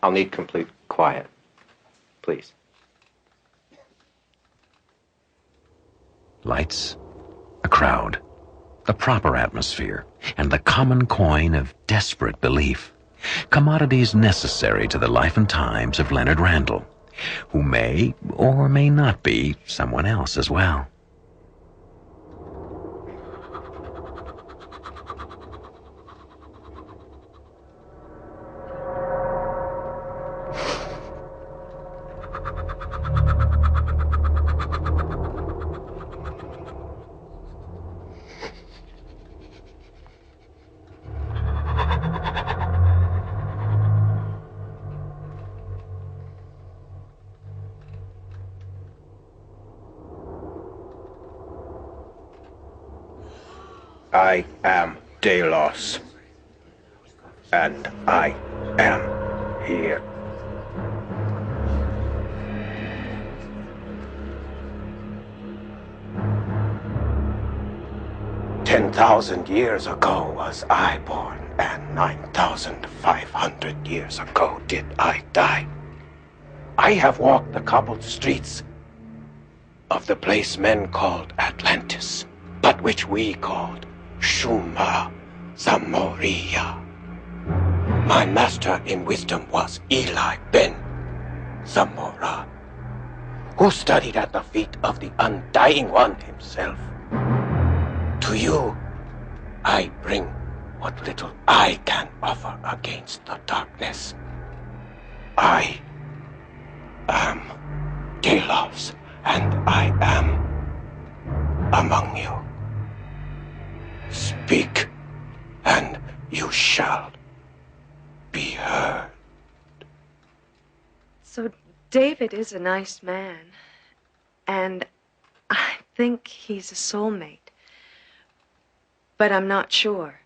I'll need complete quiet, please. Lights, a crowd, the proper atmosphere, and the common coin of desperate belief. Commodities necessary to the life and times of Leonard Randall, who may or may not be someone else as well. I am Delos, and I am here. $10,000 ago was I born, and 9,500 years ago did I die. I have walked the cobbled streets of the place men called Atlantis, but which we called Shuma Zamoria. My master in wisdom was Eli Ben Zamora, who studied at the feet of the Undying One himself. To you, I bring what little I can offer against the darkness. I am Delos, and I am among you. Speak, and you shall be heard. So David is a nice man, and I think he's a soulmate. But I'm not sure.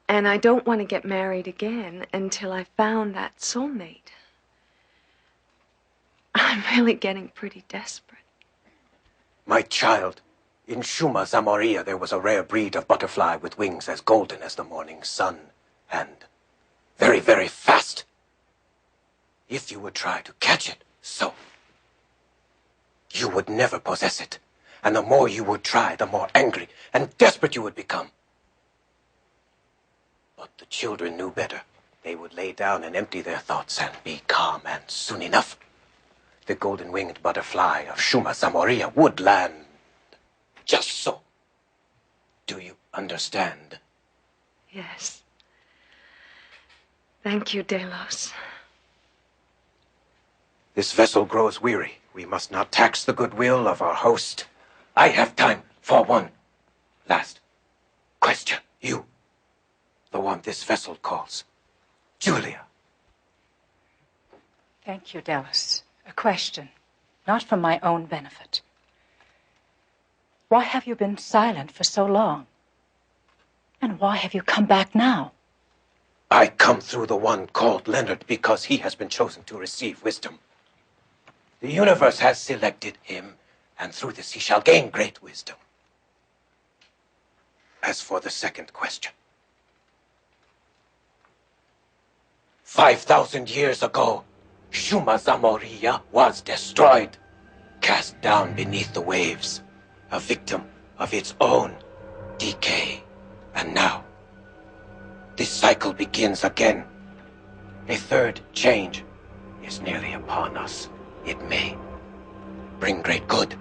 And I don't want to get married again until I found that soulmate. I'm really getting pretty desperate. My child, in Shuma Zamoria there was a rare breed of butterfly with wings as golden as the morning sun, and very, very fast. If you would try to catch it, so you would never possess it. And the more you would try, the more angry and desperate you would become. But the children knew better. They would lay down and empty their thoughts and be calm, and soon enough, the golden-winged butterfly of Shuma Zamoria would land. Just so. Do you understand? Yes. Thank you, Delos. This vessel grows weary. We must not tax the goodwill of our host. I have time for one last question. You, the one this vessel calls Julia. Thank you, Delos. A question, not for my own benefit. Why have you been silent for so long? And why have you come back now? I come through the one called Leonard because he has been chosen to receive wisdom. The universe has selected him, and through this he shall gain great wisdom. As for the second question, 5,000 years ago, Shuma Zamoria was destroyed, cast down beneath the waves, a victim of its own decay. And now, this cycle begins again. A third change is nearly upon us. It may bring great good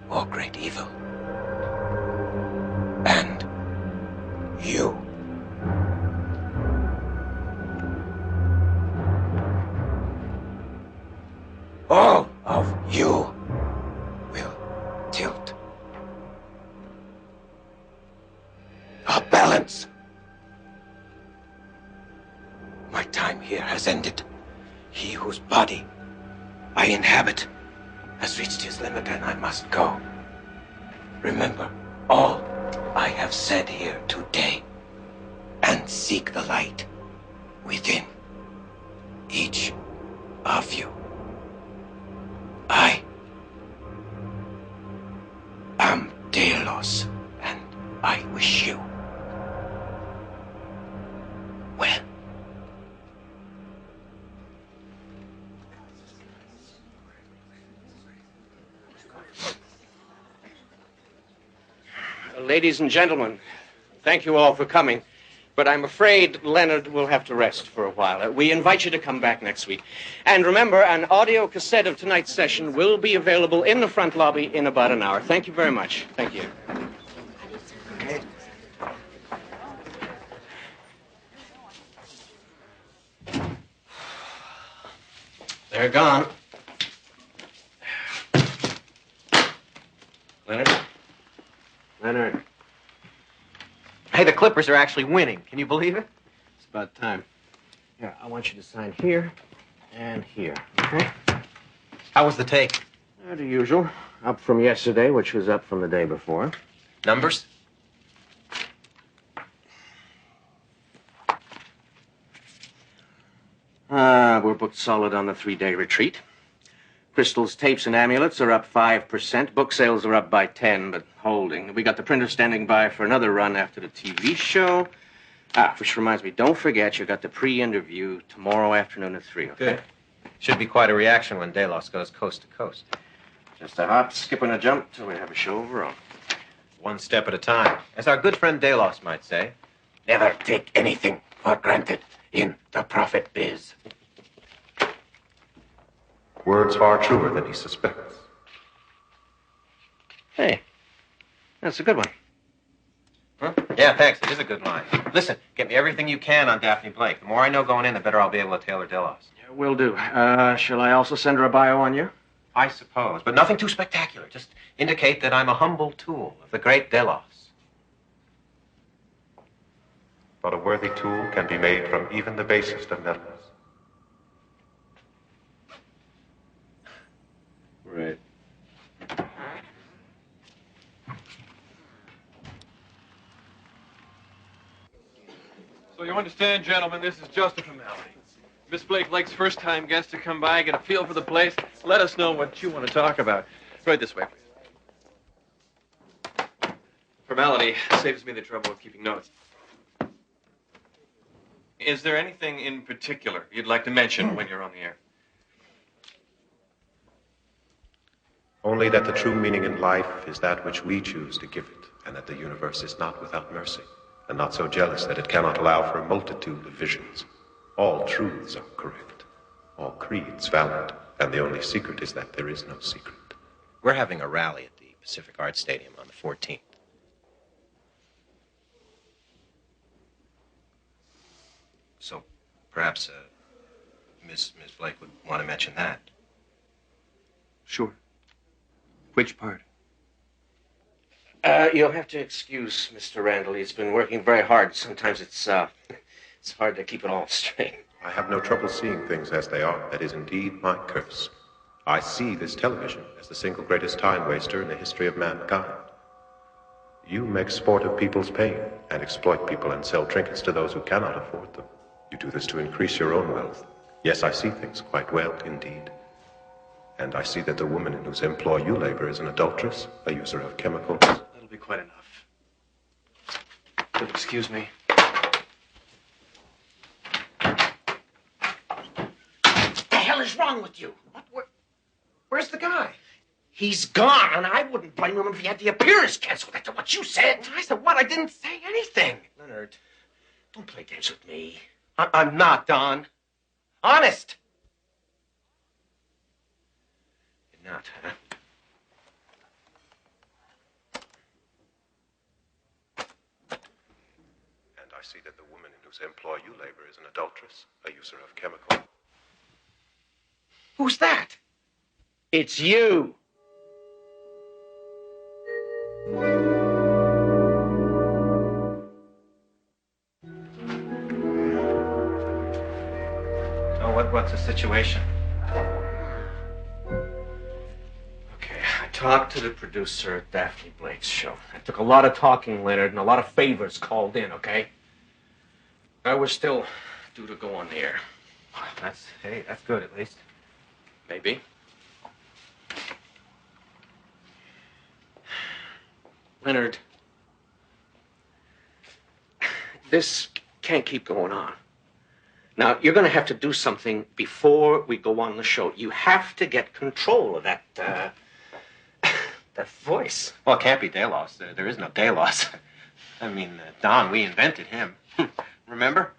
or great evil. And you, all of you, will tilt a balance. My time here has ended. He whose body I inhabit has reached his limit, and I must go. Remember all I have said here today, and seek the light within each of you. I am Delos. loss, and I wish you well. Ladies and gentlemen, thank you all for coming, but I'm afraid Leonard will have to rest for a while. We invite you to come back next week. And remember, an audio cassette of tonight's session will be available in the front lobby in about an hour. Thank you very much. Thank you. They're gone. Leonard? Leonard. Hey, the Clippers are actually winning. Can you believe it? It's about time. Here, I want you to sign here and here, okay? How was the take? The usual. Up from yesterday, which was up from the day before. Numbers? We're booked solid on the 3-day retreat. Crystals, tapes, and amulets are up 5%. Book sales are up by 10, but holding. We got the printer standing by for another run after the TV show. Which reminds me, don't forget you got the pre-interview tomorrow afternoon at 3, okay? Good. Should be quite a reaction when Delos goes coast to coast. Just a hop, skip, and a jump till we have a show of our own. One step at a time. As our good friend Delos might say. Never take anything for granted in the prophet biz. Words far truer than he suspects. Hey, that's a good one. Huh? Yeah, thanks. It is a good line. Listen, get me everything you can on Daphne Blake. The more I know going in, the better I'll be able to tailor Delos. Yeah, will do. Shall I also send her a bio on you? I suppose, but nothing too spectacular. Just indicate that I'm a humble tool of the great Delos. But a worthy tool can be made from even the basest of metals. Right. So you understand, gentlemen, this is just a formality. Miss Blake Lake's first-time guest to come by, get a feel for the place. Let us know what you want to talk about. Right this way, please. Formality saves me the trouble of keeping notes. Is there anything in particular you'd like to mention when you're on the air? Only that the true meaning in life is that which we choose to give it, and that the universe is not without mercy, and not so jealous that it cannot allow for a multitude of visions. All truths are correct, all creeds valid, and the only secret is that there is no secret. We're having a rally at the Pacific Arts Stadium on the 14th. So perhaps Miss Blake would want to mention that. Sure. Which part? You'll have to excuse Mr. Randall. He's been working very hard. Sometimes it's hard to keep it all straight. I have no trouble seeing things as they are. That is indeed my curse. I see this television as the single greatest time waster in the history of mankind. You make sport of people's pain and exploit people and sell trinkets to those who cannot afford them. You do this to increase your own wealth. Yes, I see things quite well indeed. And I see that the woman in whose employ you labor is an adulteress, a user of chemicals. That'll be quite enough. You'll excuse me. What the hell is wrong with you? Where's the guy? He's gone, and I wouldn't blame him if he had the appearance canceled after what you said. I said what? I didn't say anything. Leonard, don't play games with me. I'm not, Don. Honest. You're not, huh? And I see that the woman in whose employ you labor is an adulteress, a user of chemicals. Who's that? It's you. So what's the situation? Okay, I talked to the producer at Daphne Blake's show. It took a lot of talking, Leonard, and a lot of favors called in, okay? We're still due to go on the air. That's good at least. Maybe. Leonard, this can't keep going on. Now, you're going to have to do something before we go on the show. You have to get control of that, that voice. Well, it can't be Delos. There is no Delos. I mean, Don, we invented him. Remember?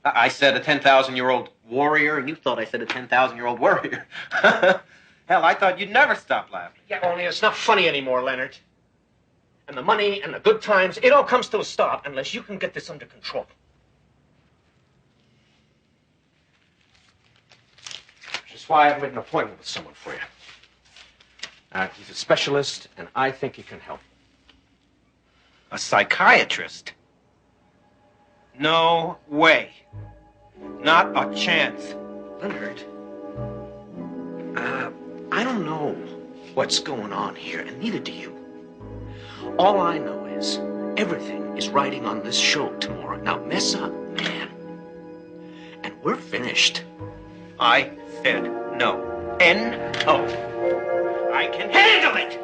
I said a 10,000-year-old warrior, and you thought I said a 10,000-year-old warrior. Hell, I thought you'd never stop laughing. Yeah, only it's not funny anymore, Leonard. And the money and the good times, it all comes to a stop unless you can get this under control. Which is why I've made an appointment with someone for you. He's a specialist, and I think he can help. A psychiatrist? No way. Not a chance. Leonard, I don't know what's going on here, and neither do you. All I know is everything is riding on this show tomorrow. Now, mess up, man. And we're finished. I said no. N-O. I can handle it!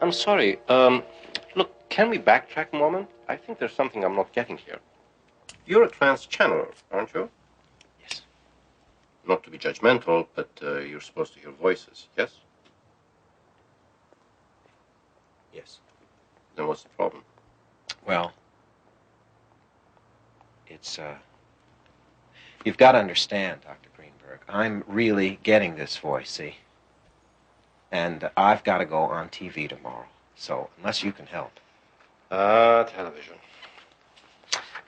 I'm sorry. Look, can we backtrack a moment? I think there's something I'm not getting here. You're a trance channeler, aren't you? Yes. Not to be judgmental, but you're supposed to hear voices, yes? Yes. Then what's the problem? Well, it's, you've got to understand, Dr. Greenberg, I'm really getting this voice, see? And I've got to go on TV tomorrow. So, unless you can help. Television.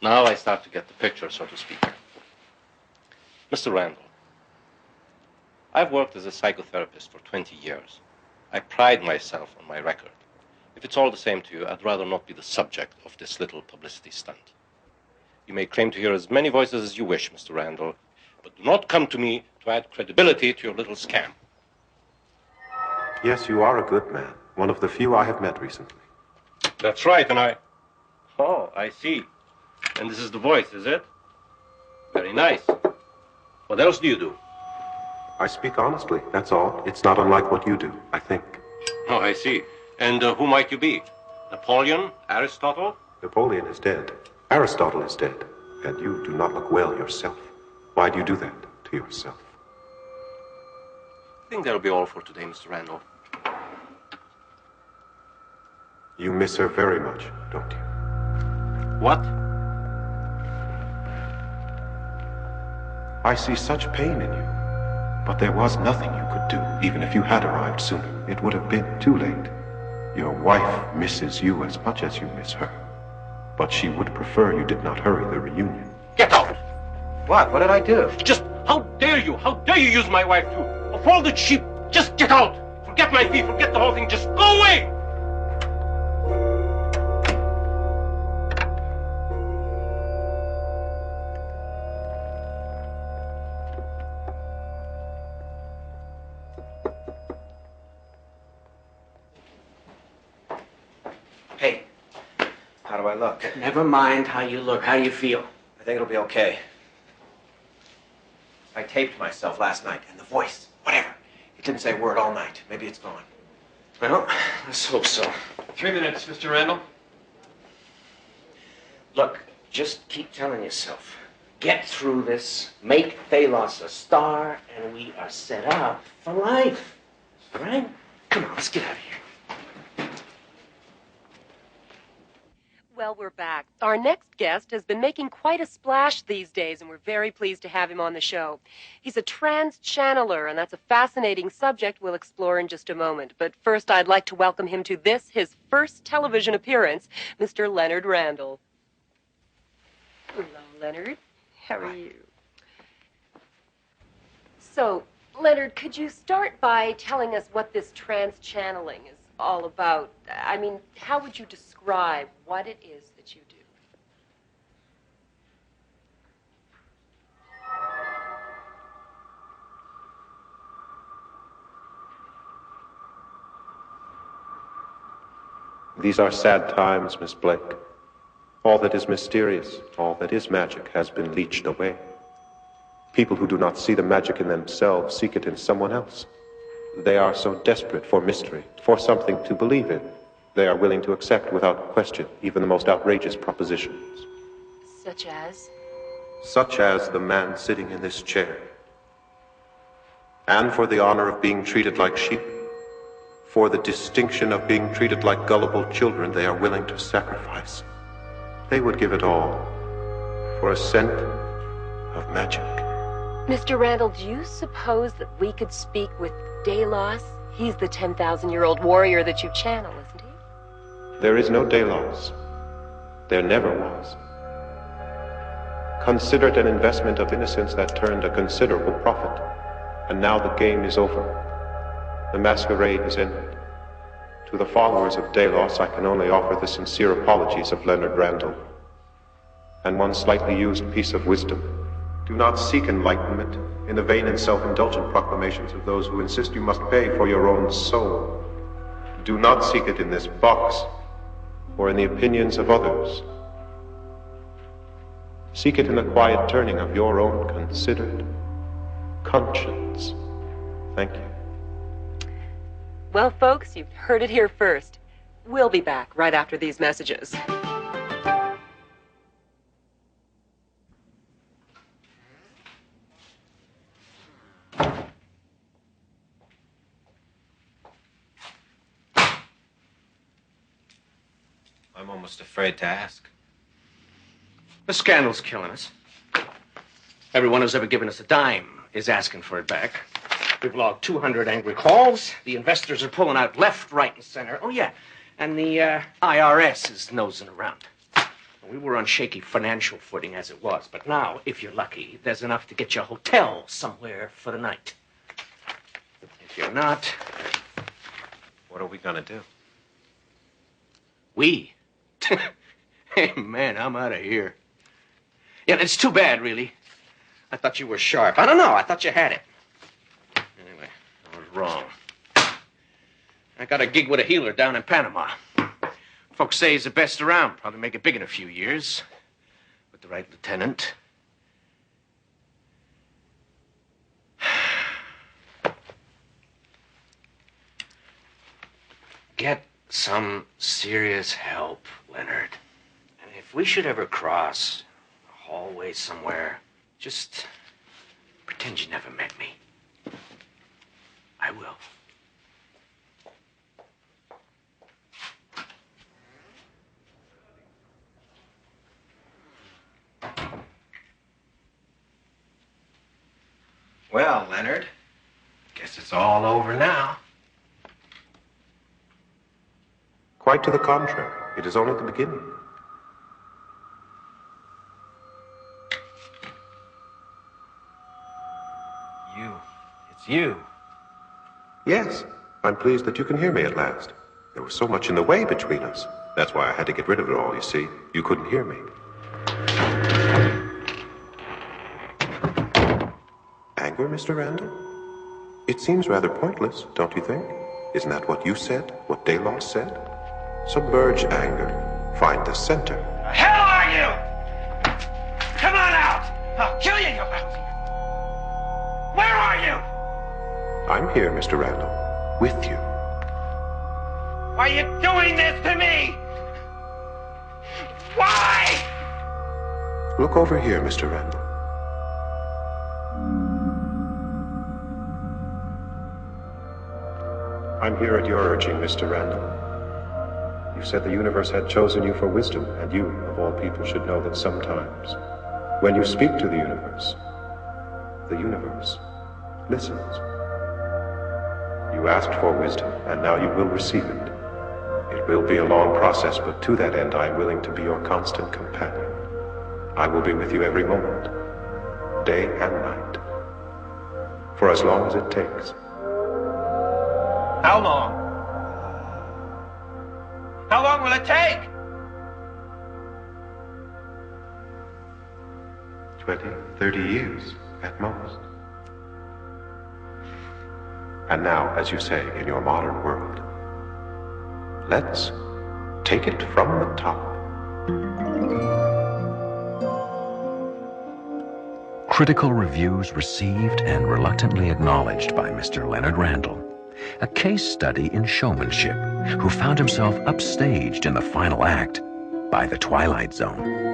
Now I start to get the picture, so to speak. Mr. Randall, I've worked as a psychotherapist for 20 years. I pride myself on my record. If it's all the same to you, I'd rather not be the subject of this little publicity stunt. You may claim to hear as many voices as you wish, Mr. Randall, but do not come to me to add credibility to your little scam. Yes, you are a good man. One of the few I have met recently. That's right, and Oh, I see. And this is the voice, is it? Very nice. What else do you do? I speak honestly, that's all. It's not unlike what you do, I think. Oh, I see. And who might you be? Napoleon? Aristotle? Napoleon is dead. Aristotle is dead. And you do not look well yourself. Why do you do that to yourself? I think that'll be all for today, Mr. Randall. You miss her very much, don't you? What? I see such pain in you. But there was nothing you could do, even if you had arrived sooner. It would have been too late. Your wife misses you as much as you miss her. But she would prefer you did not hurry the reunion. Get out! What? What did I do? Just, how dare you? How dare you use my wife too? Of all the cheap, just get out! Forget my fee, forget the whole thing, just go away! Hey, How do I look? never mind how you look. How do you feel? I think it'll be okay. I taped myself last night, and the voice, whatever. It didn't say a word all night. Maybe it's gone. Well, let's hope so. 3 minutes, Mr. Randall. Look, just keep telling yourself, get through this, make Thalos a star, and we are set up for life. All right? Come on, let's get out of here. Well, we're back. Our next guest has been making quite a splash these days, and we're very pleased to have him on the show. He's a trance channeler, and that's a fascinating subject we'll explore in just a moment. But first, I'd like to welcome him to this, his first television appearance, Mr. Leonard Randall. Hello, Leonard. How are you? So, Leonard, could you start by telling us what this trance channeling is all about? I mean, how would you describe what it is that you do? These are sad times, Miss Blake. All that is mysterious, all that is magic has been leached away. People who do not see the magic in themselves seek it in someone else. They are so desperate for mystery, for something to believe in. They are willing to accept without question even the most outrageous propositions. Such as? Such as the man sitting in this chair. And for the honor of being treated like sheep, for the distinction of being treated like gullible children, they are willing to sacrifice. They would give it all for a scent of magic. Mr. Randall, do you suppose that we could speak with Delos? He's the 10,000-year-old warrior that you channel, isn't he? There is no Delos. There never was. Consider it an investment of innocence that turned a considerable profit. And now the game is over. The masquerade is ended. To the followers of Delos, I can only offer the sincere apologies of Leonard Randall. And one slightly used piece of wisdom. Do not seek enlightenment in the vain and self-indulgent proclamations of those who insist you must pay for your own soul. Do not seek it in this box or in the opinions of others. Seek it in the quiet turning of your own considered conscience. Thank you. Well, folks, you've heard it here first. We'll be back right after these messages. I'm almost afraid to ask. The scandal's killing us. Everyone who's ever given us a dime is asking for it back. We've logged 200 angry calls. The investors are pulling out left, right, and center. Oh, yeah. And the IRS is nosing around. We were on shaky financial footing as it was. But now, if you're lucky, there's enough to get you a hotel somewhere for the night. If you're not... What are we gonna do? We? Hey, man, I'm out of here. Yeah, it's too bad, really. I thought you were sharp. I don't know. I thought you had it. Anyway, I was wrong. I got a gig with a healer down in Panama. Folks say he's the best around. Probably make it big in a few years. With the right lieutenant. Get some serious help, Leonard. And if we should ever cross a hallway somewhere, just pretend you never met me. I will. Well, Leonard, guess it's all over now. Quite to the contrary. It is only the beginning. You. It's you. Yes, I'm pleased that you can hear me at last. There was so much in the way between us. That's why I had to get rid of it all, you see. You couldn't hear me. Anger, Mr. Randall? It seems rather pointless, don't you think? Isn't that what you said? What Delos said? Submerge anger. Find the center. The hell are you? Come on out! I'll kill you, you lousy! Where are you? I'm here, Mr. Randall. With you. Why are you doing this to me? Why? Look over here, Mr. Randall. I'm here at your urging, Mr. Randall. You said the universe had chosen you for wisdom, and you, of all people, should know that sometimes, when you speak to the universe listens. You asked for wisdom, and now you will receive it. It will be a long process, but to that end, I am willing to be your constant companion. I will be with you every moment, day and night, for as long as it takes. How long? How long will it take? 20, 30 years at most. And now, as you say, in your modern world, let's take it from the top. Critical reviews received and reluctantly acknowledged by Mr. Leonard Randall. a case study in showmanship, who found himself upstaged in the final act by the Twilight Zone.